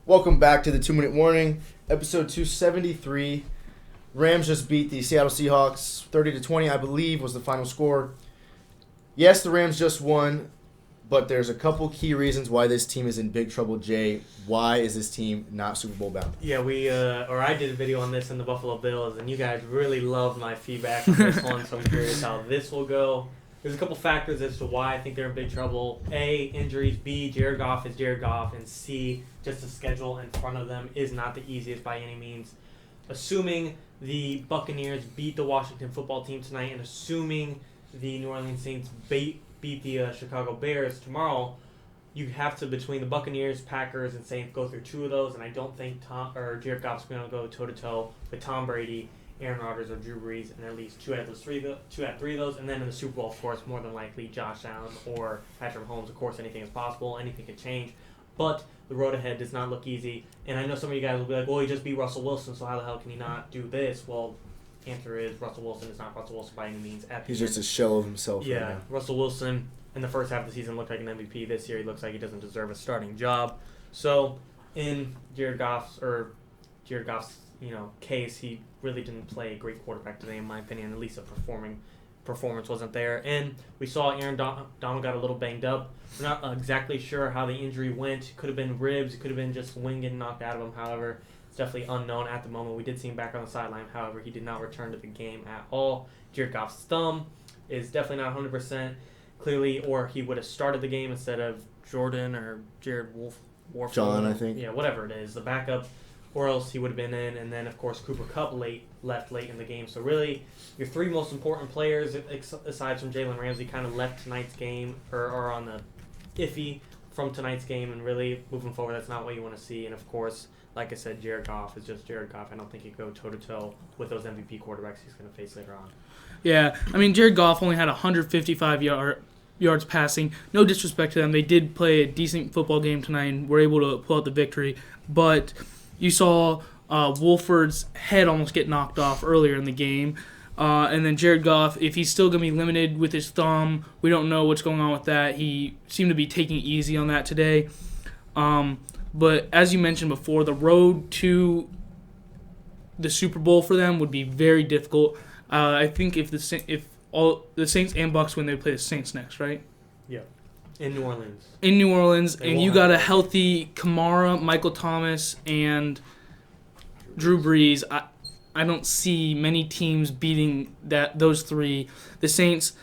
Welcome back to the 2-Minute Warning, episode 273. Rams just beat the Seattle Seahawks 30-20, I believe, was the final score. Yes, the Rams just won, but there's a couple key reasons why this team is in big trouble. Jay, why is this team not Super Bowl bound? Yeah, I did a video on this in the Buffalo Bills, and you guys really loved my feedback on this one, so I'm curious how this will go. There's a couple factors as to why I think they're in big trouble. A, injuries. B, Jared Goff is Jared Goff. And C, just the schedule in front of them is not the easiest by any means. Assuming the Buccaneers beat the Washington football team tonight and assuming the New Orleans Saints beat the Chicago Bears tomorrow, you have to, between the Buccaneers, Packers, and Saints, go through two of those. And I don't think Jared Goff's going to go toe-to-toe with Tom Brady, Aaron Rodgers, or Drew Brees, and at least two out of three of those. And then in the Super Bowl, of course, more than likely Josh Allen or Patrick Mahomes. Of course, anything is possible. Anything can change. But the road ahead does not look easy. And I know some of you guys will be like, well, he just beat Russell Wilson, so how the hell can he not do this? Well, answer is Russell Wilson is not Russell Wilson by any means. He's just a shell of himself. Yeah, right now. Russell Wilson in the first half of the season looked like an MVP. This year he looks like he doesn't deserve a starting job. So in Jared Goff's case, he really didn't play a great quarterback today, in my opinion. At least a performance wasn't there. And we saw Aaron Donald got a little banged up. We're not exactly sure how the injury went. It could have been ribs. It could have been just wind getting knocked out of him. However, it's definitely unknown at the moment. We did see him back on the sideline. However, he did not return to the game at all. Jared Goff's thumb is definitely not 100% clearly, or he would have started the game instead of Jordan or Jared Wolf. John, I think. Yeah, whatever it is. The backup. Or else he would have been in, and then, of course, Cooper Kupp left late in the game. So, really, your three most important players, aside from Jalen Ramsey, kind of left tonight's game or are on the iffy from tonight's game. And really, moving forward, that's not what you want to see. And, of course, like I said, Jared Goff is just Jared Goff. I don't think he could go toe-to-toe with those MVP quarterbacks he's going to face later on. Yeah, I mean, Jared Goff only had 155 yards passing. No disrespect to them. They did play a decent football game tonight and were able to pull out the victory. But you saw Wolford's head almost get knocked off earlier in the game. And then Jared Goff, if he's still going to be limited with his thumb, we don't know what's going on with that. He seemed to be taking it easy on that today. But as you mentioned before, the road to the Super Bowl for them would be very difficult. I think if all the Saints and Bucs win, they play the Saints next, right? Yeah. In New Orleans. And you got a healthy Kamara, Michael Thomas, and Drew Brees. I don't see many teams beating those three. The Saints,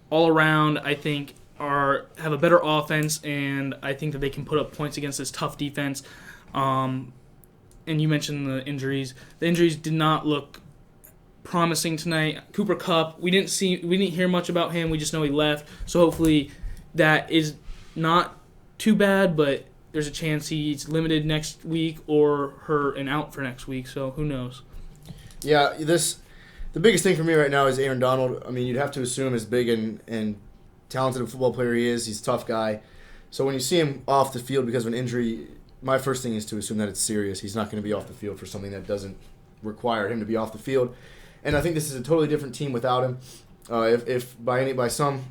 all around, I think, have a better offense, and I think that they can put up points against this tough defense. And you mentioned the injuries. The injuries did not look promising tonight. Cooper Kupp, we didn't hear much about him. We just know he left. So hopefully that is not too bad, but there's a chance he's limited next week or hurt and out for next week, so who knows. Yeah, the biggest thing for me right now is Aaron Donald. I mean, you'd have to assume as big and talented a football player he is, he's a tough guy. So when you see him off the field because of an injury, my first thing is to assume that it's serious. He's not going to be off the field for something that doesn't require him to be off the field. And I think this is a totally different team without him. If by some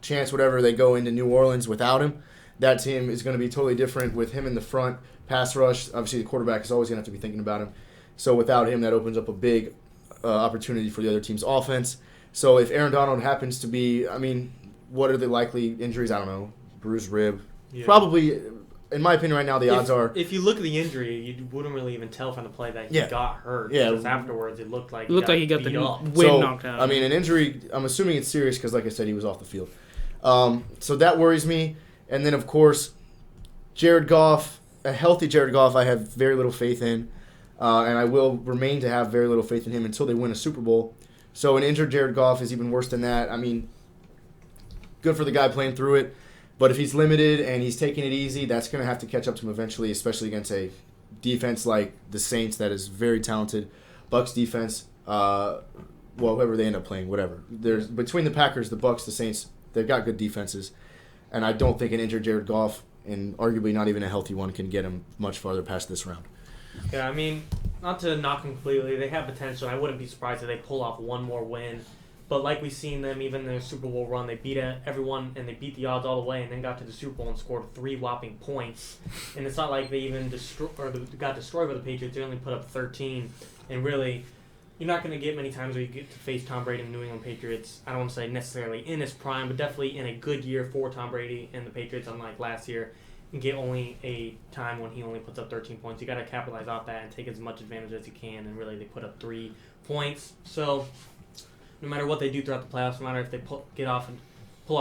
chance, whatever, they go into New Orleans without him, that team is going to be totally different with him in the front. Pass rush, obviously the quarterback is always going to have to be thinking about him. So without him, that opens up a big opportunity for the other team's offense. So if Aaron Donald happens to be, I mean, what are the likely injuries? I don't know, bruised rib. Yeah. Probably, in my opinion right now, the odds are... If you look at the injury, you wouldn't really even tell from the play that he got hurt. Yeah. Because afterwards, it looked like he got the wind knocked out. I mean, an injury, I'm assuming it's serious because, like I said, he was off the field. So that worries me. And then, of course, Jared Goff, a healthy Jared Goff, I have very little faith in. And I will remain to have very little faith in him until they win a Super Bowl. So an injured Jared Goff is even worse than that. I mean, good for the guy playing through it. But if he's limited and he's taking it easy, that's going to have to catch up to him eventually, especially against a defense like the Saints that is very talented. Bucs defense, whoever they end up playing, whatever. There's between the Packers, the Bucs, the Saints, they've got good defenses. And I don't think an injured Jared Goff, and arguably not even a healthy one, can get him much farther past this round. Yeah, I mean, not to knock completely, they have potential. I wouldn't be surprised if they pull off one more win But like we've seen them, even in their Super Bowl run, they beat everyone and they beat the odds all the way, and then got to the Super Bowl and scored 3 whopping points. And it's not like they even got destroyed by the Patriots. They only put up 13. And really, you're not going to get many times where you get to face Tom Brady and the New England Patriots. I don't want to say necessarily in his prime, but definitely in a good year for Tom Brady and the Patriots, unlike last year. And get only a time when he only puts up 13 points. You got to capitalize off that and take as much advantage as you can. And really, they put up 3 points. So no matter what they do throughout the playoffs, no matter if they pull off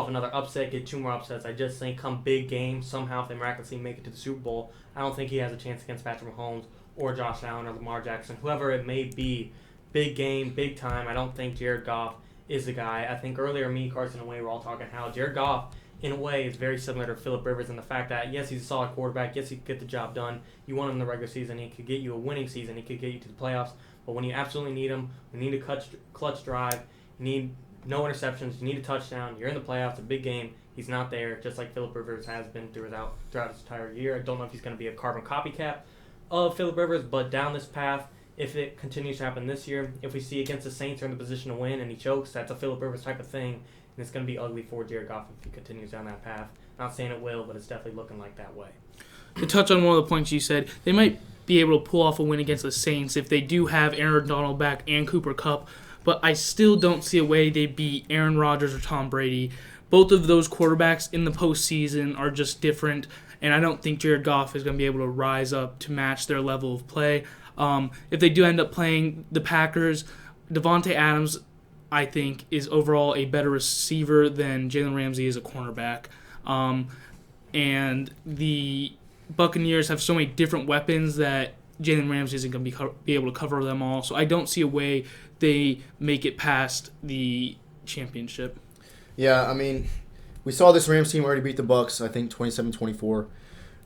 another upset, get 2 more upsets, I just think come big game, somehow if they miraculously make it to the Super Bowl, I don't think he has a chance against Patrick Mahomes or Josh Allen or Lamar Jackson, whoever it may be. Big game, big time. I don't think Jared Goff is the guy. I think earlier me, Carson, and Wade were all talking how Jared Goff, in a way, is very similar to Phillip Rivers in the fact that, yes, he's a solid quarterback. Yes, he could get the job done. You want him in the regular season. He could get you a winning season. He could get you to the playoffs. But when you absolutely need him, you need a clutch drive, you need no interceptions, you need a touchdown, you're in the playoffs, a big game, he's not there, just like Phillip Rivers has been throughout his entire year. I don't know if he's going to be a carbon copycat of Phillip Rivers, but down this path, if it continues to happen this year, if we see against the Saints are in the position to win and he chokes, that's a Phillip Rivers type of thing, and it's going to be ugly for Jared Goff if he continues down that path. Not saying it will, but it's definitely looking like that way. To touch on one of the points you said, they might be able to pull off a win against the Saints if they do have Aaron Donald back and Cooper Kupp, but I still don't see a way they beat Aaron Rodgers or Tom Brady. Both of those quarterbacks in the postseason are just different, and I don't think Jared Goff is going to be able to rise up to match their level of play. If they do end up playing the Packers, Devontae Adams, I think, is overall a better receiver than Jalen Ramsey is a cornerback. And the Buccaneers have so many different weapons that Jalen Ramsey isn't going to be able to cover them all. So I don't see a way they make it past the championship. Yeah, I mean, we saw this Rams team already beat the Bucs, I think 27-24.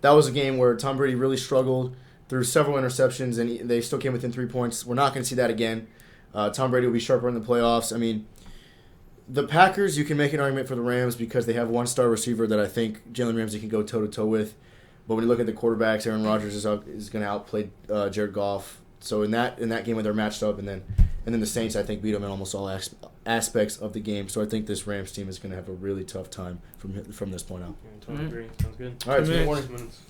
That was a game where Tom Brady really struggled through several interceptions, and they still came within 3 points. We're not going to see that again. Tom Brady will be sharper in the playoffs. I mean, the Packers, you can make an argument for the Rams because they have one star receiver that I think Jalen Ramsey can go toe-to-toe with. But when you look at the quarterbacks, Aaron Rodgers is going to outplay Jared Goff. So in that game where they're matched up, and then the Saints, I think, beat them in almost all aspects of the game. So I think this Rams team is going to have a really tough time from this point out. Yeah, I totally agree. Sounds good. All right, 2 minutes. minutes.